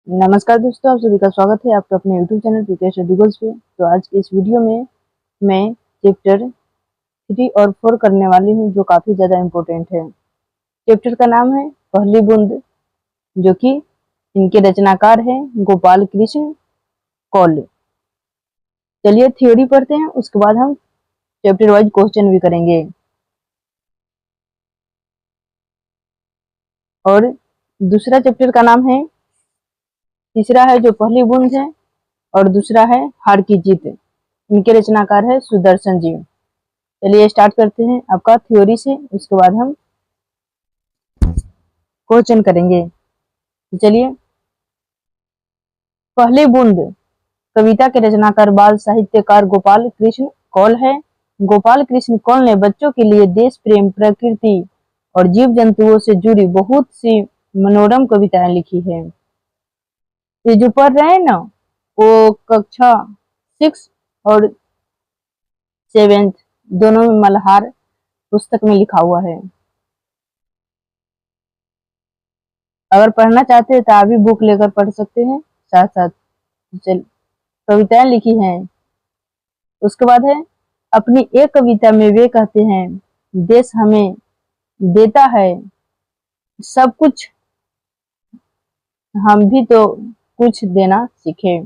नमस्कार दोस्तों, आप सभी का स्वागत है आपके अपने YouTube चैनल प्रीतेश गूगल्स पे। तो आज की इस वीडियो में मैं चैप्टर 3 और 4 करने वाली हूँ, जो काफ़ी ज़्यादा इम्पोर्टेंट है। चैप्टर का नाम है पहली बूंद, जो कि इनके रचनाकार हैं गोपाल कृष्ण कौल। चलिए थ्योरी पढ़ते हैं, उसके बाद हम चैप्टर वाइज क्वेश्चन भी करेंगे। और दूसरा चैप्टर का नाम है, तीसरा है जो पहली बूंद है और दूसरा है हार की जीत। इनके रचनाकार है सुदर्शन जी। चलिए स्टार्ट करते हैं आपका थ्योरी से, उसके बाद हम क्वेश्चन करेंगे। तो चलिए, पहली बूंद कविता के रचनाकार बाल साहित्यकार गोपाल कृष्ण कौल है। गोपाल कृष्ण कौल ने बच्चों के लिए देश प्रेम, प्रकृति और जीव जंतुओं से जुड़ी बहुत सी मनोरम कविताएं लिखी है। ये जो पढ़ रहे हैं ना, वो कक्षा 6 और 7 दोनों में मल्हार पुस्तक में लिखा हुआ है। अगर पढ़ना चाहते हैं तो आप भी बुक लेकर पढ़ सकते हैं साथ साथ। चल कविताएं लिखी हैं। उसके बाद है, अपनी एक कविता में वे कहते हैं, देश हमें देता है सब कुछ, हम भी तो कुछ देना सीखे।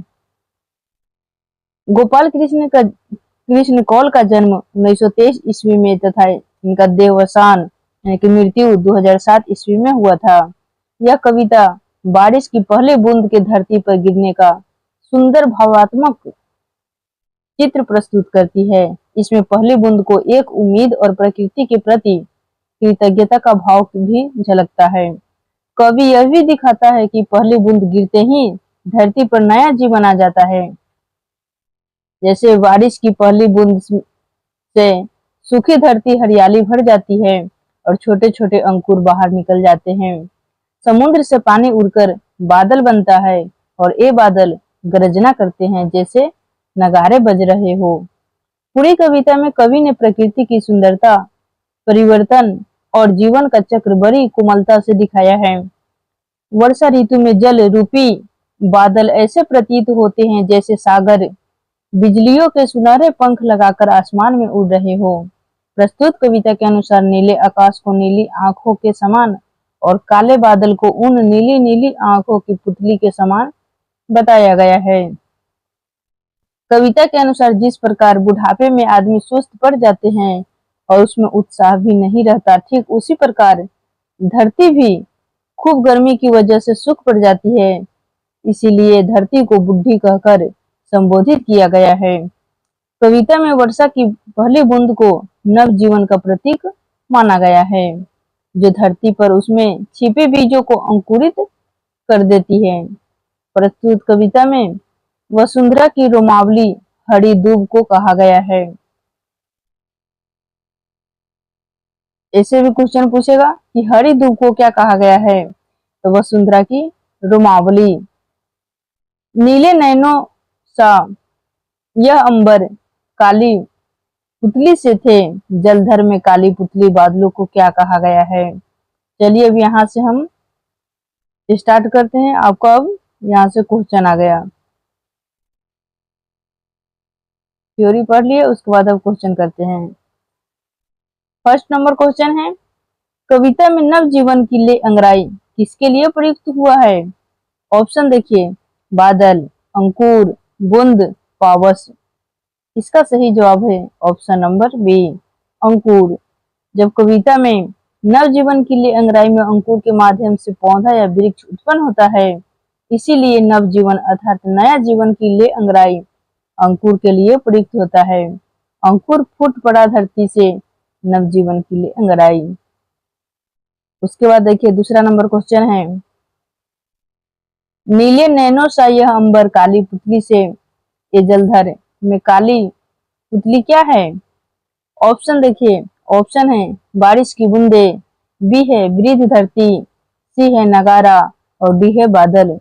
गोपाल कृष्ण कौल का जन्म 1923 ईस्वी में तथा इनका देवसान यानी कि मृत्यु 2007 ईस्वी में हुआ था। यह कविता बारिश की पहली बूंद के धरती पर गिरने का सुंदर भावात्मक चित्र प्रस्तुत करती है। इसमें पहली बूंद को एक उम्मीद और प्रकृति के प्रति कृतज्ञता का भाव भी झलकता है। कवि यह भी दिखाता है कि पहली बूंद गिरते ही धरती पर नया जीवन आ जाता है। जैसे बारिश की पहली बूंद से सूखी धरती हरियाली भर जाती है और छोटे छोटे अंकुर बाहर निकल जाते हैं। समुद्र से पानी उड़कर बादल बनता है और ये बादल गर्जना करते हैं जैसे नगारे बज रहे हो। पूरी कविता में कवि ने प्रकृति की सुंदरता, परिवर्तन और जीवन का चक्र बड़ी कोमलता से दिखाया है। वर्षा ऋतु में जल रूपी बादल ऐसे प्रतीत होते हैं जैसे सागर बिजलियों के सुनहरे पंख लगाकर आसमान में उड़ रहे हो। प्रस्तुत कविता के अनुसार नीले आकाश को नीली आंखों के समान और काले बादल को उन नीली नीली आंखों की पुतली के समान बताया गया है। कविता के अनुसार जिस प्रकार बुढ़ापे में आदमी सुस्त पड़ जाते हैं और उसमें उत्साह भी नहीं रहता, ठीक उसी प्रकार धरती भी खूब गर्मी की वजह से सूख पड़ जाती है। इसीलिए धरती को बुढ़ी कहकर संबोधित किया गया है। कविता में वर्षा की पहली बूंद को नव जीवन का प्रतीक माना गया है, जो धरती पर उसमें छिपे बीजों को अंकुरित कर देती है। प्रस्तुत कविता में वसुंधरा की रोमावली हरी दूब को कहा गया है। ऐसे भी क्वेश्चन पूछेगा कि हरी दूब को क्या कहा गया है, तो वसुंधरा की रोमावली। नीले नैनों सा यह अंबर काली पुतली से थे, जलधर में काली पुतली बादलों को क्या कहा गया है। चलिए अब यहाँ से हम स्टार्ट करते हैं। आपको अब यहाँ से क्वेश्चन आ गया, थ्योरी पढ़ लिए, उसके बाद अब क्वेश्चन करते हैं। फर्स्ट नंबर क्वेश्चन है, कविता में नव जीवन की ले अंगराई किसके लिए प्रयुक्त हुआ है। ऑप्शन देखिए, बादल, अंकुर, बूंद, पावस। इसका सही जवाब है ऑप्शन नंबर बी, अंकुर। जब कविता में नव जीवन के लिए अंगराई में अंकुर के माध्यम से पौधा या वृक्ष उत्पन्न होता है, इसीलिए नव जीवन अर्थात नया जीवन की ले अंगराई अंकुर के लिए प्रयुक्त होता है। अंकुर फूट पड़ा धरती से, नव जीवन की ले अंगराई। उसके बाद देखिए दूसरा नंबर क्वेश्चन है, नीले नैनो सा यह अंबर काली पुतली से ये जलधर में काली पुतली क्या है। ऑप्शन देखिए, ऑप्शन है बारिश की बूंदे, बी है वृद्ध धरती, सी है नगारा और डी है बादल।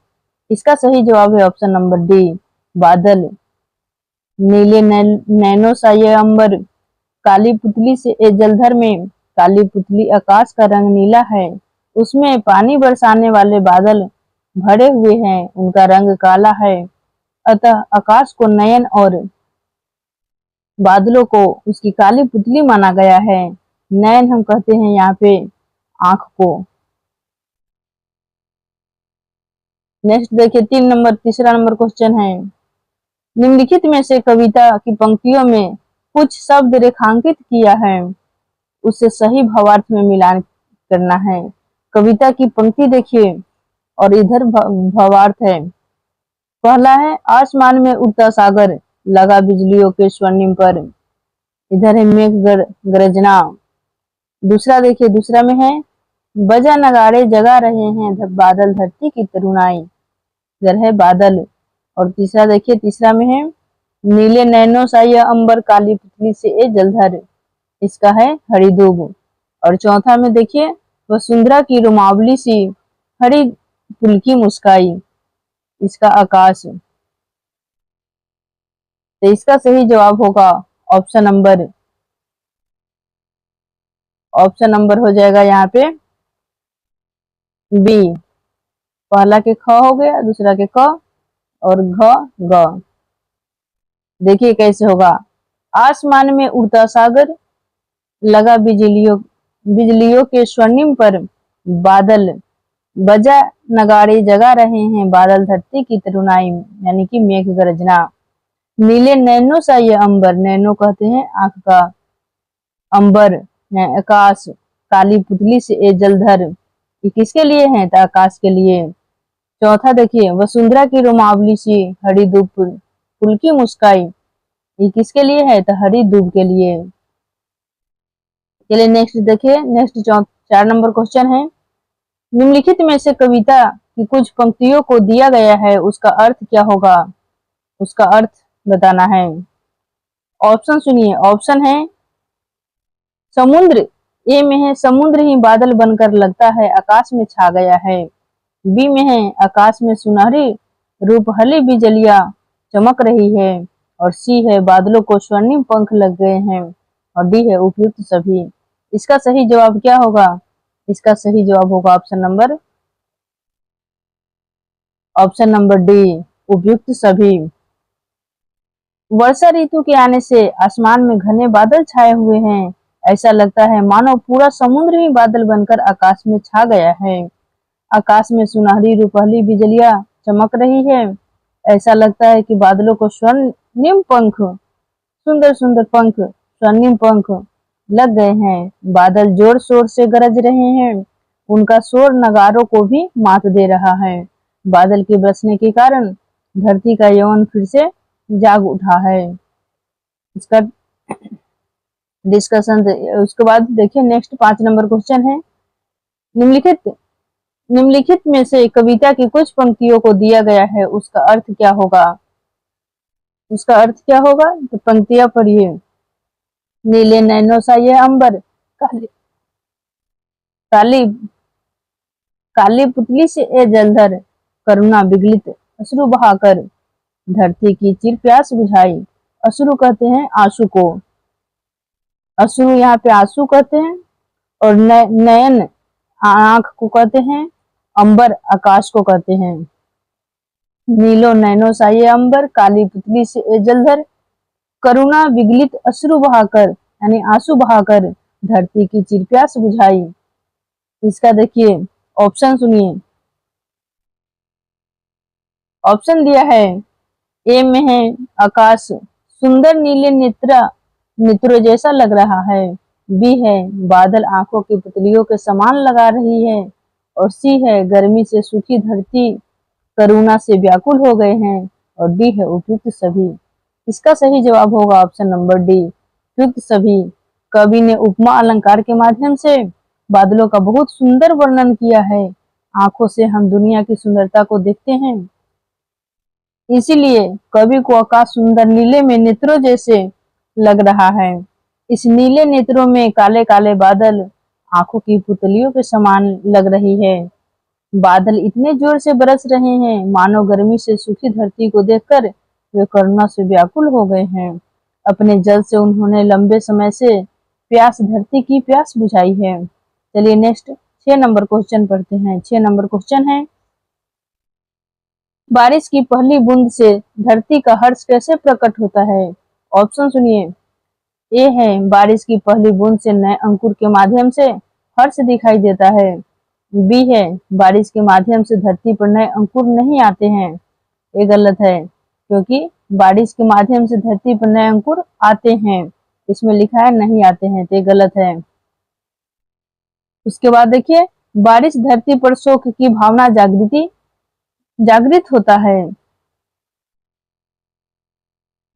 इसका सही जवाब है ऑप्शन नंबर डी, बादल। नीले नैनो सा यह अंबर काली पुतली से ए जलधर में काली पुतली आकाश का रंग नीला है, उसमें पानी बरसाने वाले बादल भरे हुए हैं, उनका रंग काला है। अतः आकाश को नयन और बादलों को उसकी काली पुतली माना गया है। नयन हम कहते हैं यहाँ पे आंख को। नेक्स्ट देखिए तीसरा नंबर क्वेश्चन है, निम्नलिखित में से कविता की पंक्तियों में कुछ शब्द रेखांकित किया है, उससे सही भावार्थ में मिलान करना है। कविता की पंक्ति देखिए और इधर भावार्थ है। पहला है आसमान में उड़ता सागर, लगा बिजलियों के स्वर्णिम पर। इधर है मेघ गर्जना। दूसरा देखिए, दूसरा में है बजा नगाड़े जगा रहे हैं बादल धरती की तरुणाई। इधर है बादल। और तीसरा देखिए, तीसरा में है नीले नैनो सा यह अंबर, काली पुतली से ए जलधर। इसका है हरिदूब। और चौथा में देखिए वसुंधरा की रुमावली सी हरी फुल्की मुस्काई। इसका आकाश। तो इसका सही जवाब होगा ऑप्शन नंबर हो जाएगा यहाँ पे बी। पहला के ख हो गया, दूसरा के क और घ ग। देखिए कैसे होगा, आसमान में उड़ता सागर, लगा बिजलियों के स्वर्णिम पर। बादल बजा नगाड़े जगा रहे हैं, बादल धरती की तरुणाई यानी कि मेघ गर्जना। नीले नैनो सा ये अंबर, नैनो कहते हैं आंख का, अंबर आकाश, काली पुतली से ए जलधर, ये किसके लिए है? तो आकाश के लिए। चौथा देखिए वसुंधरा की रोमावली सी हरी धूप फुल की मुस्काई, ये किसके लिए है? तो हरी धूप के लिए। चलिए नेक्स्ट देखिए, नेक्स्ट 4 नंबर क्वेश्चन है, निम्नलिखित में से कविता की कुछ पंक्तियों को दिया गया है, उसका अर्थ क्या होगा? उसका अर्थ बताना है। ऑप्शन सुनिए, ऑप्शन है समुद्र, ए में है समुद्र ही बादल बनकर लगता है आकाश में छा गया है। बी में है आकाश में सुनहरी रूपहली बिजलियां चमक रही है। और सी है बादलों को स्वर्णिम पंख लग गए हैं। और डी है उपयुक्त सभी। इसका सही जवाब क्या होगा? इसका सही जवाब होगा ऑप्शन नंबर डी, उपयुक्त सभी। वर्षा ऋतु के आने से आसमान में घने बादल छाए हुए हैं, ऐसा लगता है मानो पूरा समुद्र ही बादल बनकर आकाश में छा गया है। आकाश में सुनहरी रुपहली बिजलियां चमक रही है, ऐसा लगता है कि बादलों को स्वर्णिम पंख, सुंदर सुंदर पंख, स्वर्णिम पंख लग गए हैं। बादल जोर शोर से गरज रहे हैं, उनका शोर नगारों को भी मात दे रहा है। बादल के बरसने के कारण धरती का यौवन फिर से जाग उठा है। इसका डिस्कशन उसके बाद देखिए नेक्स्ट 5 नंबर क्वेश्चन है, निम्नलिखित में से कविता की कुछ पंक्तियों को दिया गया है, उसका अर्थ क्या होगा? उसका अर्थ क्या होगा? तो पंक्तियां पढ़िए, नीले नैनो सा ये अंबर, काली काली काली पुतली से ए जलधर, करुणा विगलित अश्रु बहाकर धरती की चिर प्यास बुझाई। अश्रु कहते हैं आंसू को, अश्रु यहाँ पे आंसू कहते हैं। और नयन आंख को कहते हैं, अंबर आकाश को कहते हैं। नीलो नैनो साये अंबर, काली पुतली से ए जलधर, करुणा विगलित अश्रु बहाकर यानी आंसू बहाकर धरती की चिर प्यास बुझाई। इसका देखिए ऑप्शन सुनिए, ऑप्शन दिया है, ए में है आकाश सुंदर नीले नेत्रों जैसा लग रहा है। बी है बादल आंखों की पुतलियों के समान लगा रही है। और सी है गर्मी से सूखी धरती करुणा से व्याकुल हो गए हैं। और डी है उपयुक्त सभी। इसका सही जवाब होगा ऑप्शन नंबर डी, उपयुक्त सभी। कवि ने उपमा अलंकार के माध्यम से बादलों का बहुत सुंदर वर्णन किया है। आंखों से हम दुनिया की सुंदरता को देखते हैं, इसीलिए कवि को आकाश सुंदर नीले में नेत्रों जैसे लग रहा है। इस नीले नेत्रों में काले काले बादल आंखों की पुतलियों के समान लग रही है। बादल इतने जोर से बरस रहे हैं मानो गर्मी से सूखी धरती को देखकर वे करुणा से व्याकुल हो गए हैं। अपने जल से उन्होंने लंबे समय से प्यास, धरती की प्यास बुझाई है। चलिए नेक्स्ट 6 नंबर क्वेश्चन पढ़ते हैं। 6 नंबर क्वेश्चन है, बारिश की पहली बूंद से धरती का हर्ष कैसे प्रकट होता है? ऑप्शन सुनिए। ए है बारिश की पहली बूंद से नए अंकुर के माध्यम से हर्ष दिखाई देता है। बी है बारिश के माध्यम से धरती पर नए अंकुर नहीं आते हैं। ये गलत है, क्योंकि बारिश के माध्यम से धरती पर नए अंकुर आते हैं। इसमें लिखा है नहीं आते हैं, तो ये गलत है। उसके बाद देखिए, बारिश धरती पर शोक की भावना जागृत होता है।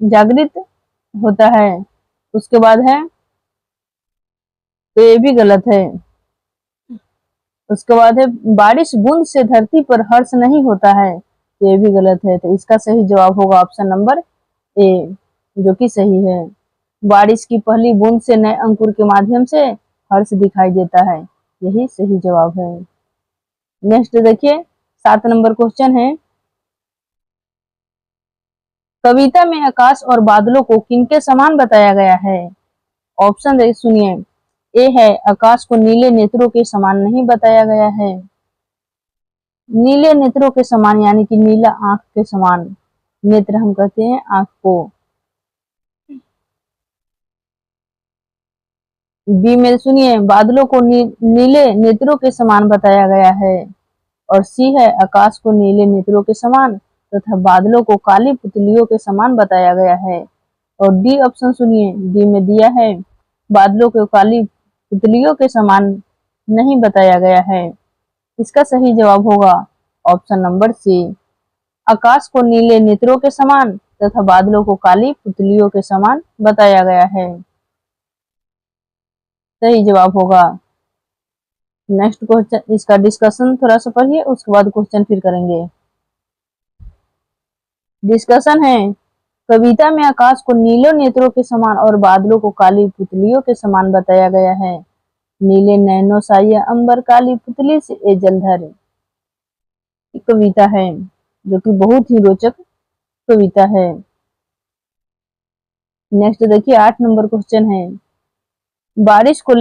जागृत होता है। उसके बाद है, तो ये भी गलत है। उसके बाद है, बारिश बूंद से धरती पर हर्ष नहीं होता है। तो ये भी गलत है। तो इसका सही जवाब होगा ऑप्शन नंबर ए, जो कि सही है। बारिश की पहली बूंद से नए अंकुर के माध्यम से हर्ष दिखाई देता है, यही सही जवाब है। नेक्स्ट देखिए, 7 नंबर क्वेश्चन है, कविता में आकाश और बादलों को किनके समान बताया गया है? ऑप्शन सुनिए। ए है आकाश को नीले नेत्रों के समान नहीं बताया गया है। नीले नेत्रों के समान यानी कि नीला आंख के समान, नेत्र हम कहते हैं आंख को। बी में सुनिए, बादलों को नीले नेत्रों के समान बताया गया है। और सी है आकाश को नीले नेत्रों के समान तथा बादलों को काली पुतलियों के समान बताया गया है। और डी ऑप्शन सुनिए, डी में दिया है बादलों को काली पुतलियों के समान नहीं बताया गया है। इसका सही जवाब होगा ऑप्शन नंबर सी, आकाश को नीले नेत्रों के समान तथा बादलों को काली पुतलियों के समान बताया गया है। सही जवाब होगा। नेक्स्ट क्वेश्चन, इसका डिस्कशन थोड़ा सा पढ़िए, उसके बाद क्वेश्चन फिर करेंगे। डिस्कशन है, कविता में आकाश को नीले नेत्रों के समान और बादलों को काली पुतलियों के समान बताया गया है। नीले नैनो साया अंबर काली पुतली से ए जलधर, कविता है जो कि बहुत ही रोचक कविता है। नेक्स्ट देखिए, 8 नंबर क्वेश्चन है, बारिश को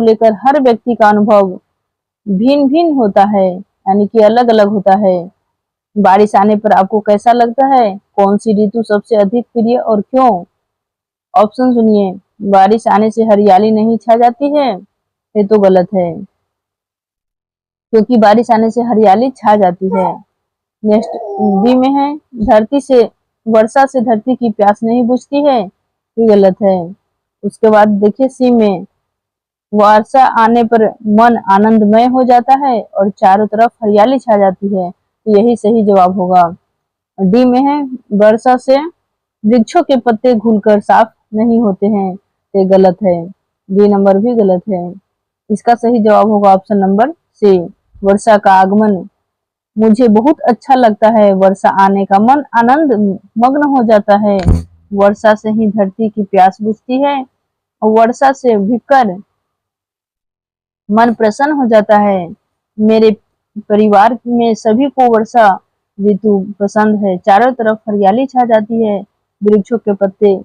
लेकर हर व्यक्ति का अनुभव भिन्न भिन्न होता है, यानी कि अलग अलग होता है। बारिश आने पर आपको कैसा लगता है? कौन सी ऋतु सबसे अधिक प्रिय और क्यों? ऑप्शन सुनिए। बारिश आने से हरियाली नहीं छा जाती है, ये तो गलत है, क्योंकि बारिश आने से हरियाली छा जाती है। नेक्स्ट बी में है, वर्षा से धरती की प्यास नहीं बुझती है, ये गलत है। उसके बाद देखिए सी में, वर्षा आने पर मन आनंदमय हो जाता है और चारों तरफ हरियाली छा जाती है, तो यही सही जवाब होगा। डी में है, वर्षा से वृक्षों के पत्ते घुलकर साफ नहीं होते हैं, ये गलत है। डी नंबर भी गलत है। इसका सही जवाब होगा ऑप्शन नंबर सी, वर्षा का आगमन मुझे बहुत अच्छा लगता है, वर्षा आने का मन आनंद मग्न हो जाता है। वर्षा से ही धरती की प्यास बुझती है और वर्षा से भीगकर मन प्रसन्न हो जाता है। मेरे परिवार में सभी को वर्षा ऋतु पसंद है, चारों तरफ हरियाली छा जाती है, वृक्षों के पत्ते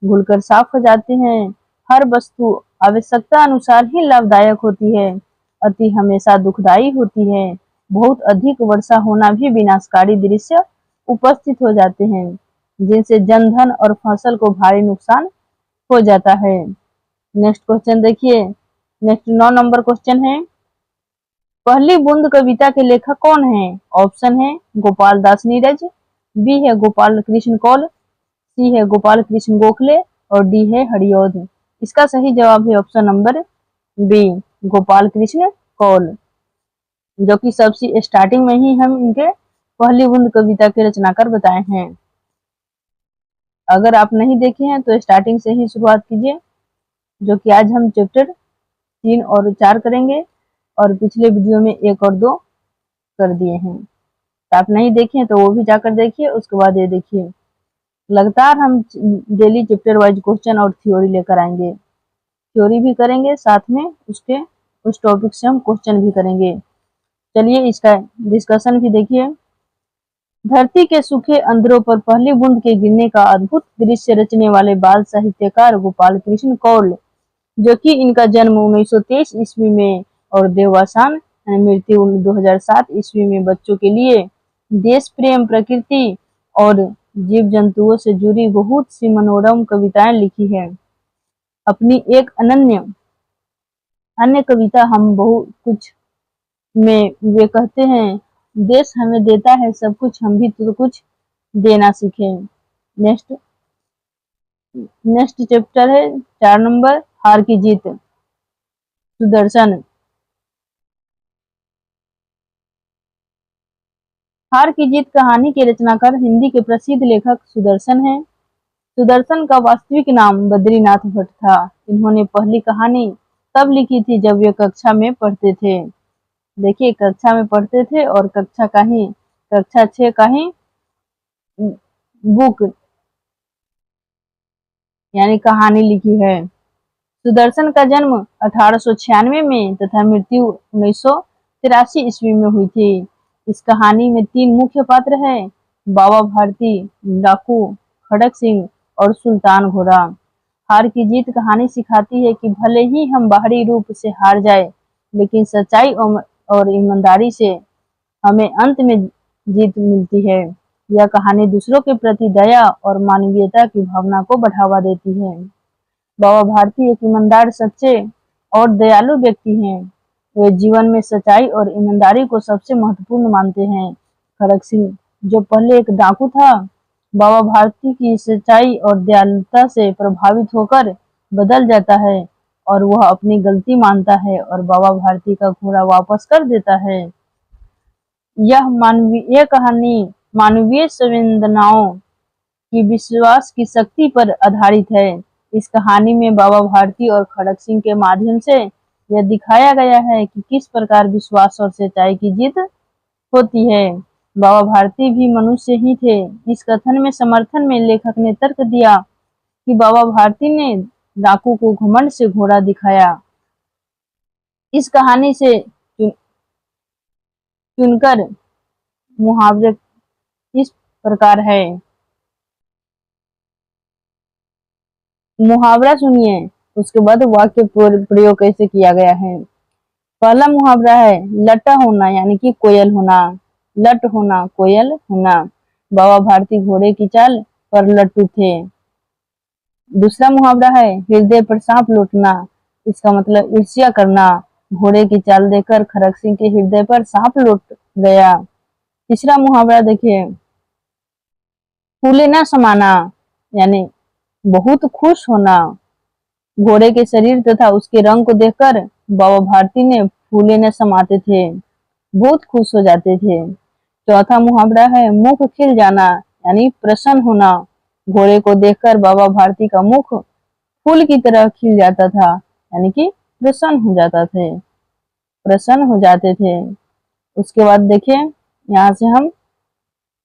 घुलकर साफ हो जाते हैं, हर वस्तु आवश्यकता अनुसार ही लाभदायक होती है, अति हमेशा दुखदायी होती है, बहुत अधिक वर्षा होना भी विनाशकारी दृश्य उपस्थित हो जाते हैं, जिनसे जनधन और फसल को भारी नुकसान हो जाता है। नेक्स्ट क्वेश्चन देखिए, नेक्स्ट 9 नंबर क्वेश्चन है, पहली बूंद कविता के लेखक कौन है? ऑप्शन है गोपाल दास नीरज, बी है गोपाल कृष्ण कौल, सी है गोपाल कृष्ण गोखले और डी है हरिऔध। इसका सही जवाब है option number B, Gopal Krishna Kaul, जो कि सबसे स्टार्टिंग में ही हम इनके पहली बूंद कविता के रचनाकार बताए हैं। अगर आप नहीं देखे हैं तो स्टार्टिंग से ही शुरुआत कीजिए, जो कि आज हम चैप्टर 3 और 4 करेंगे और पिछले वीडियो में 1 और 2 कर दिए हैं। तो आप नहीं देखे तो वो भी जाकर देखिए, उसके बाद ये देखिए। लगातार हम डेली चैप्टर वाइज क्वेश्चन और थ्योरी लेकर आएंगे, थ्योरी भी करेंगे, साथ में उस टॉपिक से हम क्वेश्चन भी करेंगे। चलिए इसका डिस्कशन भी देखिए। धरती के सूखे अंधरों पर पहली बूंद के गिरने का अद्भुत दृश्य रचने वाले बाल साहित्यकार गोपाल कृष्ण कौल, जो कि इनका जन्म 1923 ईस्वी में और देवासान मृत्यु 2007 ईस्वी में बच्चों के लिए देश प्रेम, प्रकृति और जीव जंतुओं से जुड़ी बहुत सी मनोरम कविताएं लिखी है। अपनी एक अन्य कविता हम बहुत कुछ में वे कहते हैं, देश हमें देता है सब कुछ, हम भी तो कुछ देना सीखे। नेक्स्ट नेक्स्ट चैप्टर है 4 नंबर, हार की जीत। सुदर्शन। हार की जीत कहानी के रचनाकार हिंदी के प्रसिद्ध लेखक सुदर्शन हैं। सुदर्शन का वास्तविक नाम बद्रीनाथ भट्ट था। इन्होंने पहली कहानी तब लिखी थी जब वे कक्षा में पढ़ते थे। देखिए, कक्षा में पढ़ते थे और कक्षा 6 का ही बुक यानी कहानी लिखी है। सुदर्शन का जन्म 1896 में तथा मृत्यु 1983 ईस्वी में हुई थी। इस कहानी में 3 मुख्य पात्र हैं, बाबा भारती, डाकू खड़क सिंह और सुल्तान घोड़ा। हार की जीत कहानी सिखाती है कि भले ही हम बाहरी रूप से हार जाए, लेकिन सच्चाई और ईमानदारी से हमें अंत में जीत मिलती है। यह कहानी दूसरों के प्रति दया और मानवीयता की भावना को बढ़ावा देती है। बाबा भारती एक ईमानदार, सच्चे और दयालु व्यक्ति हैं। वे जीवन में सच्चाई और ईमानदारी को सबसे महत्वपूर्ण मानते हैं। खड़क सिंह, जो पहले एक डाकू था, बाबा भारती की सच्चाई और दयालुता से प्रभावित होकर बदल जाता है और वह अपनी गलती मानता है और बाबा भारती का घोड़ा वापस कर देता है। यह कहानी मानवीय संवेदनाओं की विश्वास की शक्ति पर आधारित है। इस कहानी में बाबा भारती और खड़क सिंह के माध्यम से यह दिखाया गया है कि किस प्रकार विश्वास और सच्चाई की जीत होती है। बाबा भारती भी मनुष्य ही थे। इस कथन में समर्थन में लेखक ने तर्क दिया कि बाबा भारती ने डाकू को घमंड से घोड़ा दिखाया। इस कहानी से चुनकर मुहावरे इस प्रकार है। मुहावरा सुनिए, उसके बाद वाक्य प्रयोग कैसे किया गया है। पहला मुहावरा है लट्टा होना, यानी कि कोयल होना। लट होना, कोयल होना। बाबा भारती घोड़े की चाल पर लट्टू थे। दूसरा मुहावरा है हृदय पर सांप लौटना। इसका मतलब ईर्ष्या करना। घोड़े की चाल देखकर खड़क सिंह के हृदय पर सांप लौट गया। तीसरा मुहावरा देखिए, फूले ना समाना, यानी बहुत खुश होना। घोड़े के शरीर तथा उसके रंग को देखकर बाबा भारती ने फूले न समाते थे, बहुत खुश हो जाते थे। चौथा मुहावरा है मुख खिल जाना, यानी प्रसन्न होना। घोड़े को देखकर बाबा भारती का मुख फूल की तरह खिल जाता था, यानी कि प्रसन्न हो जाते थे। उसके बाद देखिए, यहाँ से हम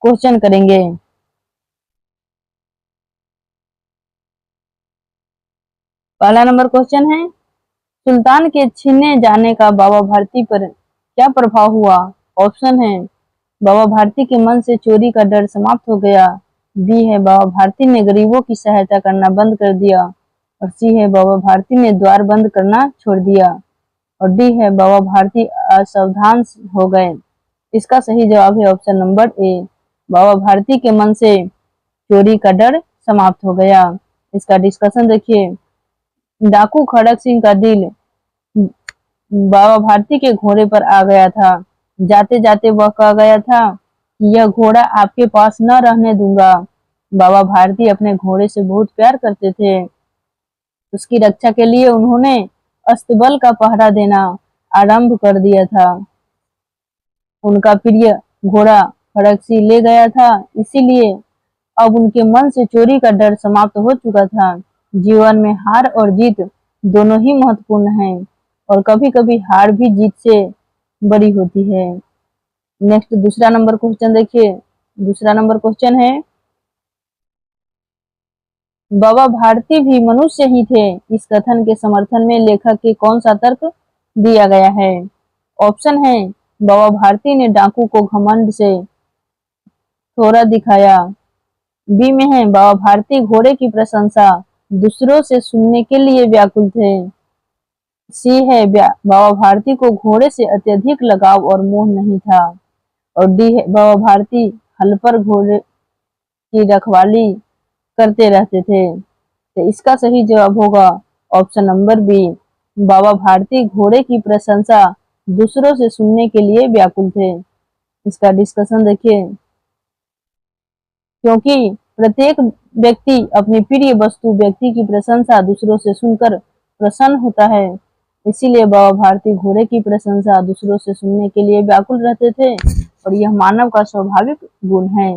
क्वेश्चन करेंगे। पहला नंबर क्वेश्चन है, सुल्तान के छीने जाने का बाबा भारती पर क्या प्रभाव हुआ। ऑप्शन है, बाबा भारती के मन से चोरी का डर समाप्त हो गया। बी है, बाबा भारती ने गरीबों की सहायता करना बंद कर दिया। और सी है, बाबा भारती ने द्वार बंद करना छोड़ दिया। और डी है, बाबा भारती असावधान हो गए। इसका सही जवाब है ऑप्शन नंबर ए, बाबा भारती के मन से चोरी का डर समाप्त हो गया। इसका डिस्कशन देखिए। डाकू खड़क सिंह का दिल बाबा भारती के घोड़े पर आ गया था। जाते जाते वह कह गया था कि यह घोड़ा आपके पास न रहने दूंगा। बाबा भारती अपने घोड़े से बहुत प्यार करते थे। उसकी रक्षा के लिए उन्होंने अस्तबल का पहरा देना आरंभ कर दिया था। उनका प्रिय घोड़ा खड़क सिंह ले गया था, इसीलिए अब उनके मन से चोरी का डर समाप्त हो चुका था। जीवन में हार और जीत दोनों ही महत्वपूर्ण हैं और कभी-कभी हार भी जीत से बड़ी होती है। नेक्स्ट दूसरा नंबर क्वेश्चन देखिए। दूसरा नंबर क्वेश्चन है, बाबा भारती भी मनुष्य ही थे। इस कथन के समर्थन में लेखक के कौन सा तर्क दिया गया है। ऑप्शन है, बाबा भारती ने डाकू को घमंड से थोड़ा दिखाया। बी में है, बाबा भारती घोड़े की प्रशंसा दूसरों से सुनने के लिए व्याकुल थे। सी है बाबा भारती को घोड़े से अत्यधिक लगाव और मोह नहीं था। और डी है बाबा भारती हल पर घोड़े की रखवाली करते रहते थे। तो इसका सही जवाब होगा ऑप्शन नंबर बी। बाबा भारती घोड़े की प्रशंसा दूसरों से सुनने के लिए व्याकुल थे। इसका डिस्कशन देखिए। क्योंकि प्रत्येक व्यक्ति अपनी प्रिय वस्तु व्यक्ति की प्रशंसा दूसरों से सुनकर प्रसन्न होता है, इसीलिए बाबा भारती घोड़े की प्रशंसा दूसरों से सुनने के लिए व्याकुल रहते थे और यह मानव का स्वाभाविक गुण है।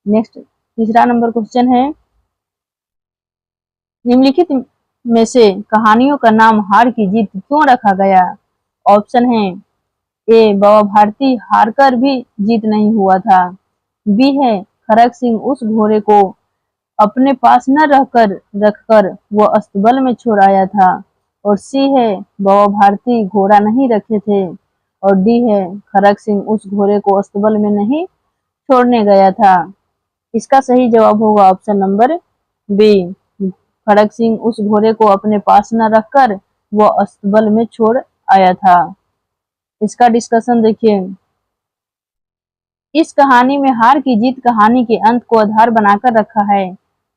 नेक्स्ट तीसरा नंबर क्वेश्चन है, निम्नलिखित में से कहानियों का नाम हार की जीत क्यों रखा गया? ऑप्शन है ए बाबा भारती हारकर भी जीत नहीं हुआ था, बी है खड़क सिंह उस घोड़े को अपने पास न रखकर वो अस्तबल में छोड़ आया था, और सी है बाबा भारती घोड़ा नहीं रखे थे, और डी है खड़क सिंह उस घोड़े को अस्तबल में नहीं छोड़ने गया था। इसका सही जवाब होगा ऑप्शन नंबर बी। खड़क सिंह उस घोड़े को अपने पास न रखकर वो अस्तबल में छोड़ आया था। इसका डिस्कशन देखिए। इस कहानी में हार की जीत कहानी के अंत को आधार बनाकर रखा है।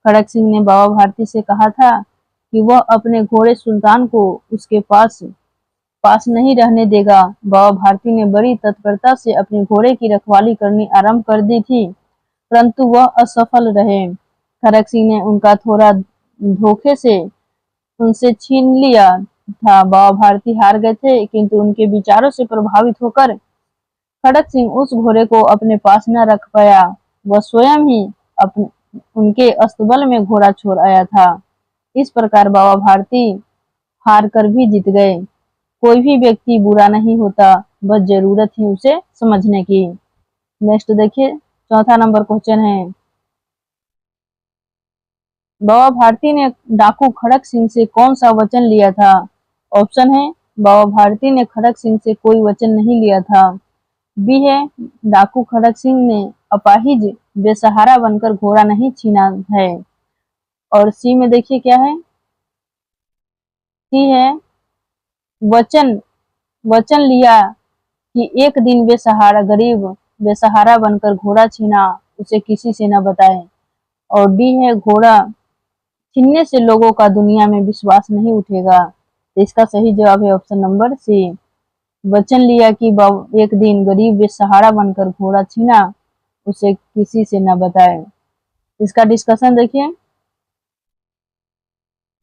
खड़क सिंह ने बाबा भारती से कहा था कि वह अपने घोड़े सुल्तान को उसके पास पास नहीं रहने देगा। बाबा भारती ने बड़ी तत्परता से अपने घोड़े की रखवाली करनी आरंभ कर दी थी, परंतु वह असफल रहे। खड़क सिंह ने उनका थोड़ा धोखे से उनसे छीन लिया था। बाबा भारती हार गए थे, किंतु उनके विचारों से प्रभावित होकर खड़क सिंह उस घोड़े को अपने पास न रख पाया। वह स्वयं ही अपने उनके अस्तबल में घोड़ा छोड़ आया था। इस प्रकार बाबा भारती हार कर भी जीत गए। कोई भी व्यक्ति बुरा नहीं होता, बस जरूरत है उसे समझने की। नेक्स्ट देखिए, चौथा नंबर क्वेश्चन है, बाबा भारती ने डाकू खड़क सिंह से कौन सा वचन लिया था? ऑप्शन है बाबा भारती ने खड़क सिंह से कोई वचन नहीं लिया था, बी है डाकू खड़क सिंह ने अपाहिज बेसहारा बनकर घोड़ा नहीं छीना है, और सी में देखिए क्या है, सी है वचन वचन लिया कि एक दिन बेसहारा गरीब बेसहारा बनकर घोड़ा छीना उसे किसी से न बताए, और डी है घोड़ा छीनने से लोगों का दुनिया में विश्वास नहीं उठेगा। तो इसका सही जवाब है ऑप्शन नंबर सी। वचन लिया कि एक दिन गरीब बेसहारा बनकर घोड़ा छीना उसे किसी से न बताए। इसका डिस्कशन देखिए।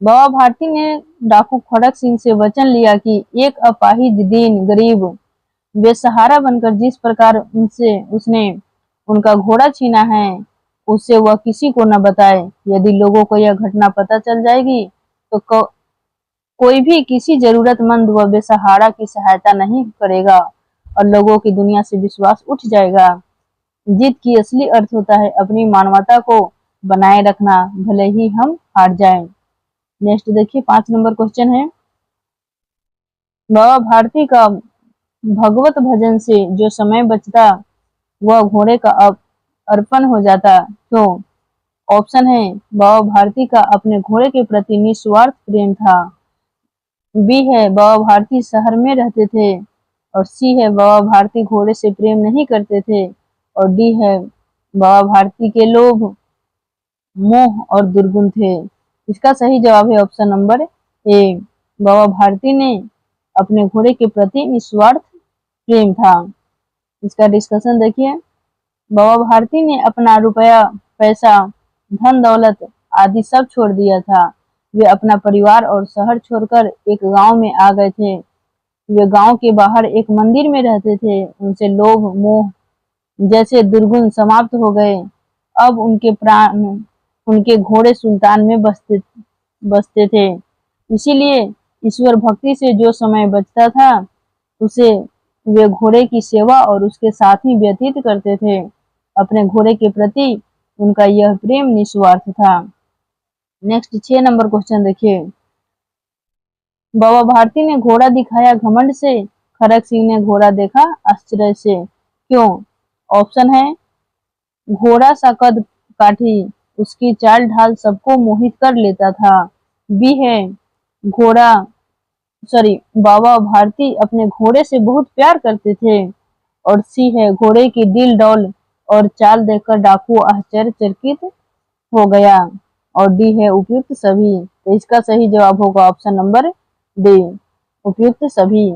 बाबा भारती ने डाकू खड़क सिंह से वचन लिया कि एक अपाहिज दीन गरीब बेसहारा बनकर जिस प्रकार उनसे उसने उनका घोड़ा छीना है उससे वह किसी को न बताए। यदि लोगों को यह घटना पता चल जाएगी तो कोई भी किसी जरूरतमंद व बेसहारा की सहायता नहीं करेगा और लोगों की दुनिया से विश्वास उठ जाएगा। जीत की असली अर्थ होता है अपनी मानवता को बनाए रखना, भले ही हम हार जाएं। नेक्स्ट देखिए, 5 नंबर क्वेश्चन है, बाबा भारती का भगवत भजन से जो समय बचता वह घोड़े का अर्पण हो जाता, क्यों? ऑप्शन है बाबा भारती का अपने घोड़े के प्रति निस्वार्थ प्रेम था, बी है बाबा भारती शहर में रहते थे, और सी है बाबा भारती घोड़े से प्रेम नहीं करते थे, और डी है बाबा भारती के लोभ मोह और दुर्गुण थे। इसका सही जवाब है ऑप्शन नंबर ए। बाबा भारती ने अपने घोड़े के प्रति निस्वार्थ प्रेम था। इसका डिस्कशन देखिए। बाबा भारती ने अपना रुपया पैसा धन दौलत आदि सब छोड़ दिया था। वे अपना परिवार और शहर छोड़कर एक गांव में आ गए थे। वे गांव के बाहर एक मंदिर में रहते थे। उनसे लोभ मोह जैसे दुर्गुण समाप्त हो गए। अब उनके प्राण उनके घोड़े सुल्तान में बसते थे। इसीलिए ईश्वर भक्ति से जो समय बचता था उसे वे घोड़े की सेवा और उसके साथ ही व्यतीत करते थे। अपने घोड़े के प्रति उनका यह प्रेम निस्वार्थ था। नेक्स्ट 6 नंबर क्वेश्चन देखिए। बाबा भारती ने घोड़ा दिखाया घमंड से, खड़क सिंह ने घोड़ा देखा आश्चर्य से, क्यों? ऑप्शन है घोड़ा सा कद काठी उसकी चाल ढाल सबको मोहित कर लेता था, बी है घोड़ा बाबा भारती अपने घोड़े से बहुत प्यार करते थे। और सी है, घोड़े की डील डौल और चाल देखकर डाकू आश्चर्यचकित हो गया। और डी है, उपयुक्त सभी। तो इसका सही जवाब होगा ऑप्शन नंबर डी, उपयुक्त सभी।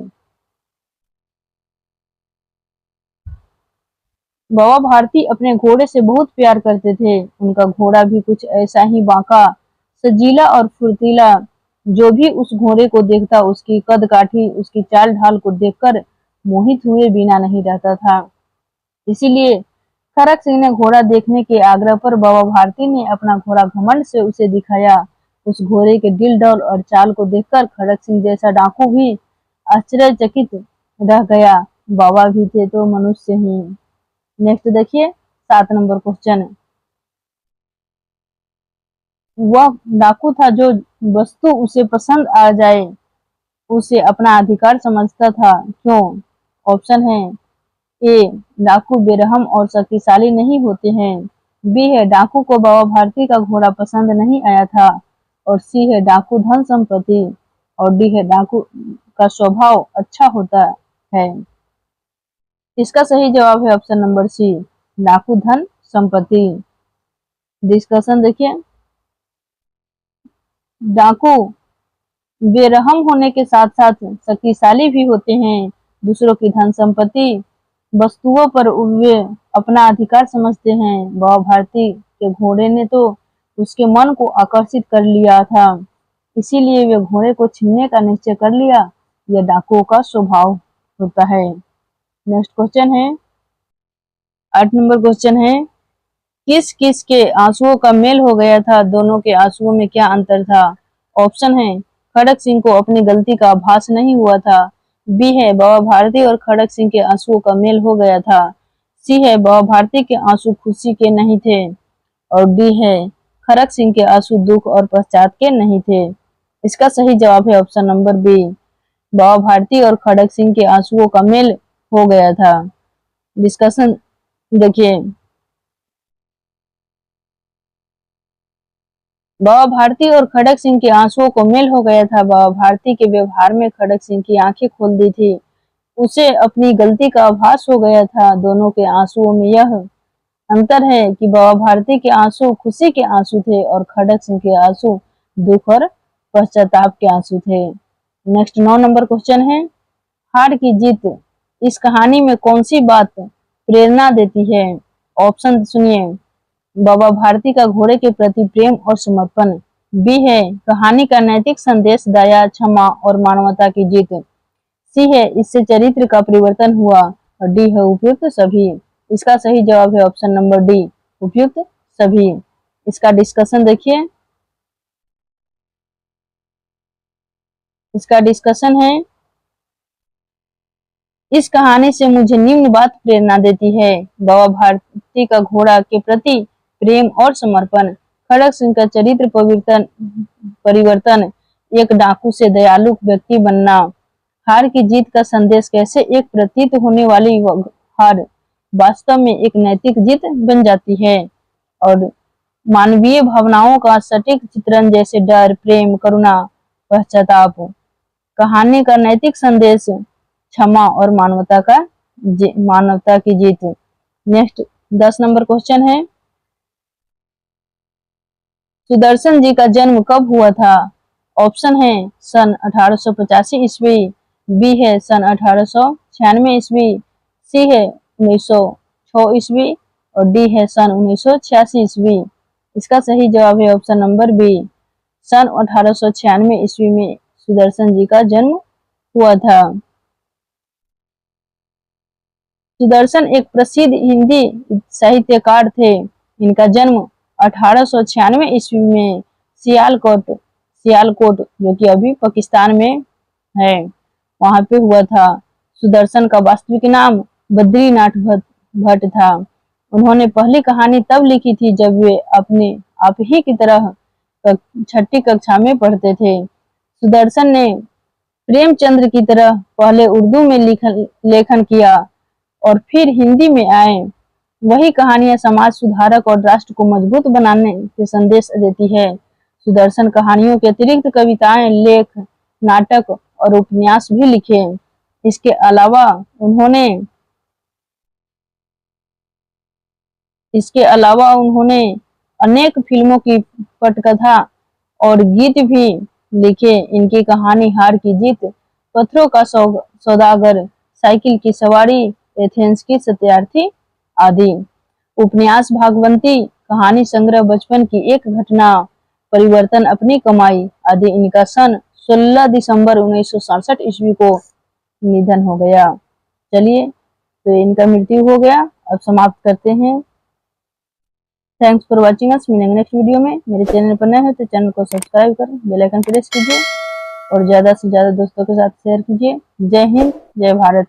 बाबा भारती अपने घोड़े से बहुत प्यार करते थे। उनका घोड़ा भी कुछ ऐसा ही बांका, सजीला और फुर्तीला। जो भी उस घोड़े को देखता उसकी कद काठी, उसकी चाल ढाल को देखकर मोहित हुए बिना नहीं रहता था। इसीलिए खड़क सिंह ने घोड़ा देखने के आग्रह पर बाबा भारती ने अपना घोड़ा घमंड से उसे दिखाया। उस घोड़े के दिल डौल और चाल को देखकर खड़क सिंह जैसा डाकू भी आश्चर्यचकित रह गया। बाबा भी थे तो मनुष्य ही। नेक्स्ट देखिए 7 नंबर क्वेश्चन। वह डाकू था जो वस्तु उसे पसंद आ जाए उसे अपना अधिकार समझता था। क्यों? ऑप्शन है, ए, डाकू बेरहम और शक्तिशाली नहीं होते हैं। बी है, डाकू को बाबा भारती का घोड़ा पसंद नहीं आया था। और सी है, डाकू धन संपत्ति। और डी है, डाकू का स्वभाव अच्छा होता है। इसका सही जवाब है ऑप्शन नंबर सी, डाकू धन संपत्ति। डिस्कशन देखिए। डाकू बेरहम होने के साथ साथ शक्तिशाली भी होते हैं। दूसरों की धन संपत्ति वस्तुओं पर वे अपना अधिकार समझते हैं। बाबा भारती के घोड़े ने तो उसके मन को आकर्षित कर लिया था, इसीलिए वे घोड़े को छीनने का निश्चय कर लिया। यह डाकुओं का स्वभाव होता है। नेक्स्ट क्वेश्चन है, 8 नंबर क्वेश्चन है, किस किस के आंसुओं का मेल हो गया था? दोनों के आंसुओं में क्या अंतर था? ऑप्शन है, खड़क सिंह को अपनी गलती का आभास नहीं हुआ था। बी है, बाबा भारती और खड़क सिंह के आंसुओं का मेल हो गया था। सी है, बाबा भारती के आंसू खुशी के नहीं थे। और डी है, खड़क सिंह के आंसू दुख और पश्चात के नहीं थे। इसका सही जवाब है ऑप्शन नंबर बी, बाबा भारती और खड़क सिंह के आंसुओं का मेल हो गया था। डिस्कशन देखिए। बाबा भारती और खड़क सिंह के आंसुओं को मेल हो गया था। बाबा भारती के व्यवहार में खड़क सिंह की आंखें खोल दी थी। उसे अपनी गलती का आभास हो गया था। दोनों के आंसुओं में यह अंतर है कि बाबा भारती के आंसू खुशी के आंसू थे और खड़क सिंह के आंसू दुख और पश्चाताप के आंसू थे। नेक्स्ट 9 नंबर क्वेश्चन है, हार की जीत इस कहानी में कौन सी बात प्रेरणा देती है? ऑप्शन सुनिए, बाबा भारती का घोड़े के प्रति प्रेम और समर्पण। बी है, कहानी का नैतिक संदेश दया, क्षमा और मानवता की जीत। सी है, इससे चरित्र का परिवर्तन हुआ। और डी है, उपयुक्त सभी। इसका सही जवाब है ऑप्शन नंबर डी, उपयुक्त सभी। इसका डिस्कशन देखिए। इसका डिस्कशन है, इस कहानी से मुझे निम्न बात प्रेरणा देती है। बाबा भारती का घोड़ा के प्रति प्रेम और समर्पण, खड़क सिंह का चरित्र परिवर्तन, एक डाकू से दयालु व्यक्ति बनना, हार की जीत का संदेश, कैसे एक प्रतीत होने वाली हार वास्तव में एक नैतिक जीत बन जाती है, और मानवीय भावनाओं का सटीक चित्रण जैसे डर, प्रेम, करुणा, पश्चाताप। कहानी का नैतिक संदेश क्षमा और मानवता की जीत। नेक्स्ट 10 नंबर क्वेश्चन है, सुदर्शन जी का जन्म कब हुआ था? ऑप्शन है, सन 1885 ईस्वी। बी है, सन 1896 ईस्वी। सी है, 1906 ईस्वी। और डी है, सन 1986 ईस्वी। इसका सही जवाब है ऑप्शन नंबर बी, सन 1896 ईस्वी में सुदर्शन जी का जन्म हुआ था। सुदर्शन एक प्रसिद्ध हिंदी साहित्यकार थे। इनका जन्म 1896 ईस्वी में सियालकोट जो कि अभी पाकिस्तान में है, वहां पे हुआ था। सुदर्शन का वास्तविक नाम बद्रीनाथ भट्ट था। उन्होंने पहली कहानी तब लिखी थी जब वे अपने आप ही की तरह 6ठी कक्षा में पढ़ते थे। सुदर्शन ने प्रेमचंद्र की तरह पहले उर्दू में लेखन किया और फिर हिंदी में आए। वही कहानियां समाज सुधारक और राष्ट्र को मजबूत बनाने के संदेश देती है। सुदर्शन कहानियों के अतिरिक्त कविताएं, लेख, नाटक और उपन्यास भी लिखे। इसके अलावा उन्होंने अनेक फिल्मों की पटकथा और गीत भी लिखे। इनकी कहानी हार की जीत, पत्थरों का सौदागर, साइकिल की सवारी, एथेंस की सत्यार्थी आदि। उपन्यास भागवंती, कहानी संग्रह, बचपन की एक घटना, परिवर्तन, अपनी कमाई आदि। इनका सन 16 दिसंबर 1967 ईस्वी को निधन हो गया। चलिए, तो इनका मृत्यु हो गया। अब समाप्त करते हैं। Thanks for watching us. मिलेंगे नेक्स्ट वीडियो में। मेरे चैनल पर नए हैं तो चैनल को सब्सक्राइब कर बेल आइकन प्रेस कीजिए और ज़्यादा से ज़्यादा दोस्तों के साथ शेयर कीजिए। जय हिंद, जय भारत।